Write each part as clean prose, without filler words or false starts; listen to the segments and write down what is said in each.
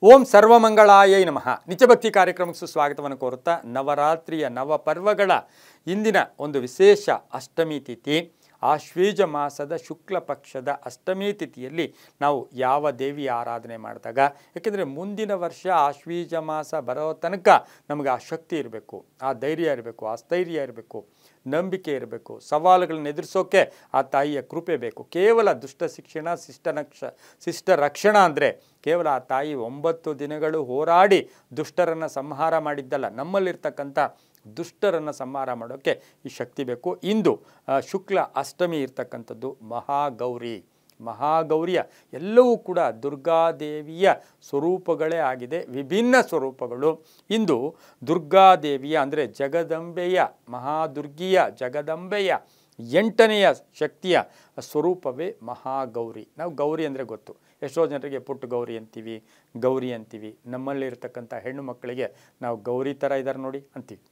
ಓಂ ಸರ್ವಮಂಗಳಾಯೈ ನಮಃ. ನಿತ್ಯಭಕ್ತಿ ಕಾರ್ಯಕ್ರಮಕ್ಕೆ ಸುಸ್ವಾಗತವನ್ನು ಕೋರುತ್ತಾ ನವರಾತ್ರಿಯ ನವಪರ್ವಗಳ ಇಂದಿನ ಒಂದು ವಿಶೇಷ ಅಷ್ಟಮಿ ತಿಥಿ, ಆಶ್ವೀಜ ಮಾಸದ ಶುಕ್ಲ ಪಕ್ಷದ ಅಷ್ಟಮಿ ತಿಥಿಯಲ್ಲಿ ನಾವು ಯಾವ ದೇವಿಯ ಆರಾಧನೆ ಮಾಡಿದಾಗ, ಯಾಕೆಂದರೆ ಮುಂದಿನ ವರ್ಷ ಆಶ್ವೀಜ ಮಾಸ ಬರೋ ತನಕ ನಮಗೆ ಆ ಶಕ್ತಿ ಇರಬೇಕು, ಆ ಧೈರ್ಯ ಇರಬೇಕು, ಆ ಸ್ಥೈರ್ಯ ಇರಬೇಕು, ನಂಬಿಕೆ ಇರಬೇಕು, ಸವಾಲುಗಳನ್ನು ಎದುರಿಸೋಕೆ ಆ ತಾಯಿಯ ಕೃಪೆ ಬೇಕು. ಕೇವಲ ದುಷ್ಟ ಶಿಕ್ಷಣ ಶಿಷ್ಟ ರಕ್ಷಣಾ ಅಂದರೆ ಕೇವಲ ಆ ತಾಯಿ 9 ದಿನಗಳು ಹೋರಾಡಿ ದುಷ್ಟರನ್ನು ಸಂಹಾರ ಮಾಡಿದ್ದಲ್ಲ, ನಮ್ಮಲ್ಲಿರ್ತಕ್ಕಂಥ ದುಷ್ಟರನ್ನು ಸಂಹಾರ ಮಾಡೋಕ್ಕೆ ಈ ಶಕ್ತಿ ಬೇಕು. ಇಂದು ಶುಕ್ಲ ಅಷ್ಟಮಿ ಇರ್ತಕ್ಕಂಥದ್ದು ಮಹಾಗೌರಿಯ ಎಲ್ಲವೂ ಕೂಡ ದುರ್ಗಾದೇವಿಯ ಸ್ವರೂಪಗಳೇ ಆಗಿದೆ, ವಿಭಿನ್ನ ಸ್ವರೂಪಗಳು. ಇಂದು ದುರ್ಗಾದೇವಿಯ ಅಂದರೆ ಜಗದಂಬೆಯ ಜಗದಂಬೆಯ 8ನೆಯ ಶಕ್ತಿಯ ಸ್ವರೂಪವೇ ಮಹಾಗೌರಿ. ನಾವು ಗೌರಿ ಅಂದರೆ ಗೊತ್ತು, ಎಷ್ಟೋ ಜನರಿಗೆ ಪುಟ್ಟ ಗೌರಿ ಅಂತೀವಿ. ನಮ್ಮಲ್ಲಿರ್ತಕ್ಕಂಥ ಹೆಣ್ಣು ಮಕ್ಕಳಿಗೆ ನಾವು ಗೌರಿ ಥರ ಇದ್ದಾರೆ ನೋಡಿ ಅಂತೀವಿ,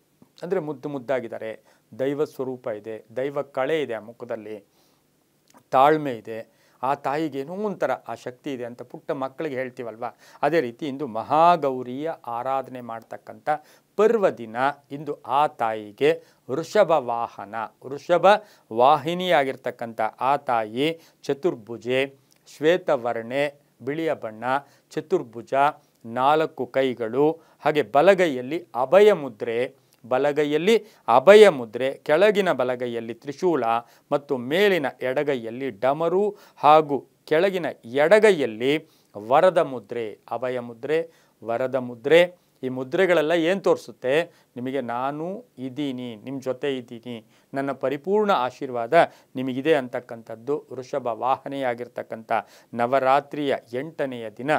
ಅಂದರೆ ಮುದ್ದಾಗಿದ್ದಾರೆ, ದೈವ ಸ್ವರೂಪ ಇದೆ, ದೈವ ಕಳೆ ಇದೆ, ಆ ಮುಖದಲ್ಲಿ ತಾಳ್ಮೆ ಇದೆ, ಆ ತಾಯಿಗೆ ಏನೋ ಒಂಥರ ಆ ಶಕ್ತಿ ಇದೆ ಅಂತ ಪುಟ್ಟ ಮಕ್ಕಳಿಗೆ ಹೇಳ್ತೀವಲ್ವ. ಅದೇ ರೀತಿ ಇಂದು ಮಹಾಗೌರಿಯ ಆರಾಧನೆ ಮಾಡ್ತಕ್ಕಂಥ ಪರ್ವದಿನ. ಇಂದು ಆ ತಾಯಿಗೆ ವೃಷಭ ವಾಹಿನಿಯಾಗಿರ್ತಕ್ಕಂಥ ಆ ತಾಯಿ ಚತುರ್ಭುಜೆ, ಶ್ವೇತವರ್ಣೆ, ಬಿಳಿಯ ಬಣ್ಣ, ಚತುರ್ಭುಜ, 4 ಕೈಗಳು, ಹಾಗೆ ಬಲಗೈಯಲ್ಲಿ ಅಭಯ ಮುದ್ರೆ, ಕೆಳಗಿನ ಬಲಗೈಯಲ್ಲಿ ತ್ರಿಶೂಲ ಮತ್ತು ಮೇಲಿನ ಎಡಗೈಯಲ್ಲಿ ಡಮರು, ಹಾಗೂ ಕೆಳಗಿನ ಎಡಗೈಯಲ್ಲಿ ವರದ ಮುದ್ರೆ, ಅಭಯ ಮುದ್ರೆ, ವರದ ಮುದ್ರೆ. ಈ ಮುದ್ರೆಗಳೆಲ್ಲ ಏನು ತೋರಿಸುತ್ತೆ? ನಿಮಗೆ ನಾನು ಇದ್ದೀನಿ, ನಿಮ್ಮ ಜೊತೆ ಇದ್ದೀನಿ, ನನ್ನ ಪರಿಪೂರ್ಣ ಆಶೀರ್ವಾದ ನಿಮಗಿದೆ ಅಂತಕ್ಕಂಥದ್ದು. ವೃಷಭ ವಾಹನೆಯಾಗಿರ್ತಕ್ಕಂಥ ನವರಾತ್ರಿಯ 8ನೆಯ ದಿನ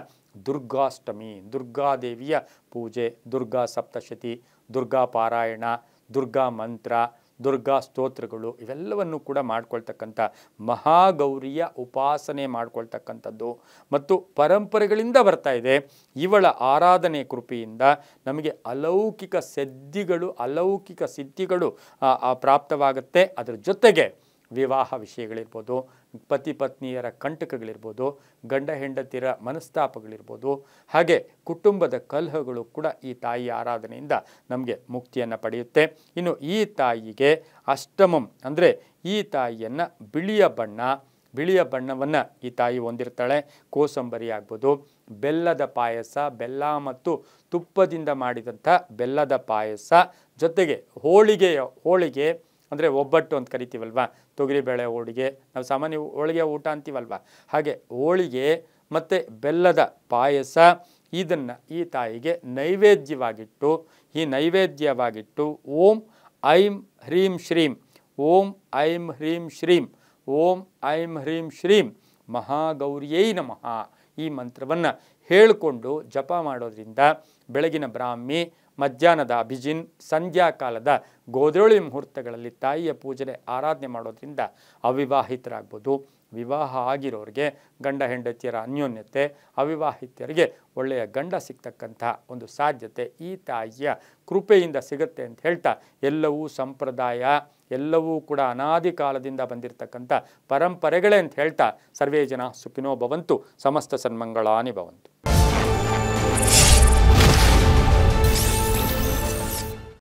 ದುರ್ಗಾಷ್ಟಮಿ, ದುರ್ಗಾದೇವಿಯ ಪೂಜೆ, ದುರ್ಗಾ ಸಪ್ತಶತಿ, ದುರ್ಗಾ ಪಾರಾಯಣ, ದುರ್ಗಾ ಮಂತ್ರ, ದುರ್ಗಾ ಸ್ತೋತ್ರಗಳು ಇವೆಲ್ಲವನ್ನು ಕೂಡ ಮಾಡ್ಕೊಳ್ತಕ್ಕಂಥ ಮಹಾಗೌರಿಯ ಉಪಾಸನೆ ಮಾಡ್ಕೊಳ್ತಕ್ಕಂಥದ್ದು ಮತ್ತು ಪರಂಪರೆಗಳಿಂದ ಬರ್ತಾ ಇದೆ. ಇವಳ ಆರಾಧನೆ ಕೃಪೆಯಿಂದ ನಮಗೆ ಅಲೌಕಿಕ ಸಿದ್ಧಿಗಳು ಪ್ರಾಪ್ತವಾಗುತ್ತೆ. ಅದರ ಜೊತೆಗೆ ವಿವಾಹ ವಿಷಯಗಳಿರ್ಬೋದು, ಪತಿ ಪತ್ನಿಯರ ಕಂಟಕಗಳಿರ್ಬೋದು, ಗಂಡ ಹೆಂಡತಿಯರ ಮನಸ್ತಾಪಗಳಿರ್ಬೋದು, ಹಾಗೆ ಕುಟುಂಬದ ಕಲಹಗಳು ಕೂಡ ಈ ತಾಯಿಯ ಆರಾಧನೆಯಿಂದ ನಮಗೆ ಮುಕ್ತಿಯನ್ನು ಪಡೆಯುತ್ತೆ. ಇನ್ನು ಈ ತಾಯಿಗೆ ಅಷ್ಟಮಂ ಅಂದರೆ ಈ ತಾಯಿಯನ್ನು ಬಿಳಿಯ ಬಣ್ಣವನ್ನು ಈ ತಾಯಿ ಹೊಂದಿರ್ತಾಳೆ. ಕೋಸಂಬರಿ ಆಗ್ಬೋದು, ಬೆಲ್ಲದ ಪಾಯಸ, ಬೆಲ್ಲ ಮತ್ತು ತುಪ್ಪದಿಂದ ಮಾಡಿದಂಥ ಬೆಲ್ಲದ ಪಾಯಸ, ಜೊತೆಗೆ ಹೋಳಿಗೆ ಅಂದರೆ ಒಬ್ಬಟ್ಟು ಅಂತ ಕರಿತೀವಲ್ವ, ತೊಗರಿಬೇಳೆ ಹೋಳಿಗೆ, ನಾವು ಸಾಮಾನ್ಯ ಹೋಳಿಗೆ ಊಟ ಅಂತೀವಲ್ವ, ಹಾಗೆ ಹೋಳಿಗೆ ಮತ್ತು ಬೆಲ್ಲದ ಪಾಯಸ, ಇದನ್ನು ಈ ತಾಯಿಗೆ ನೈವೇದ್ಯವಾಗಿಟ್ಟು ಓಂ ಐಂ ಹ್ರೀಂ ಶ್ರೀಂ, ಓಂ ಐಂ ಹ್ರೀಂ ಶ್ರೀಂ, ಓಂ ಐಂ ಹ್ರೀಂ ಶ್ರೀಂ ಮಹಾಗೌರಿಯೈ ನಮಃ ಈ ಮಂತ್ರವನ್ನು ಹೇಳಿಕೊಂಡು ಜಪ ಮಾಡೋದ್ರಿಂದ ಬೆಳಗಿನ ಬ್ರಾಹ್ಮಿ, ಮಧ್ಯಾಹ್ನದ ಅಭಿಜಿನ್, ಸಂಧ್ಯಾಕಾಲದ ಗೋಧೂಳಿ ಮುಹೂರ್ತಗಳಲ್ಲಿ ತಾಯಿಯ ಪೂಜೆ ಆರಾಧನೆ ಮಾಡೋದ್ರಿಂದ ಅವಿವಾಹಿತರಾಗ್ಬೋದು, ವಿವಾಹ ಆಗಿರೋರಿಗೆ ಗಂಡ ಹೆಂಡತಿಯರ ಅನ್ಯೋನ್ಯತೆ, ಅವಿವಾಹಿತರಿಗೆ ಒಳ್ಳೆಯ ಗಂಡ ಸಿಗ್ತಕ್ಕಂಥ ಒಂದು ಸಾಧ್ಯತೆ ಈ ತಾಯಿಯ ಕೃಪೆಯಿಂದ ಸಿಗುತ್ತೆ ಅಂತ ಹೇಳ್ತಾ, ಎಲ್ಲವೂ ಸಂಪ್ರದಾಯ, ಎಲ್ಲವೂ ಕೂಡ ಅನಾದಿ ಕಾಲದಿಂದ ಬಂದಿರತಕ್ಕಂಥ ಪರಂಪರೆಗಳೇ ಅಂತ ಹೇಳ್ತಾ, ಸರ್ವೇ ಜನ ಸುಖಿನೋ ಭವಂತು, ಸಮಸ್ತ ಸನ್ಮಂಗಳಾನಿ ಭವಂತು.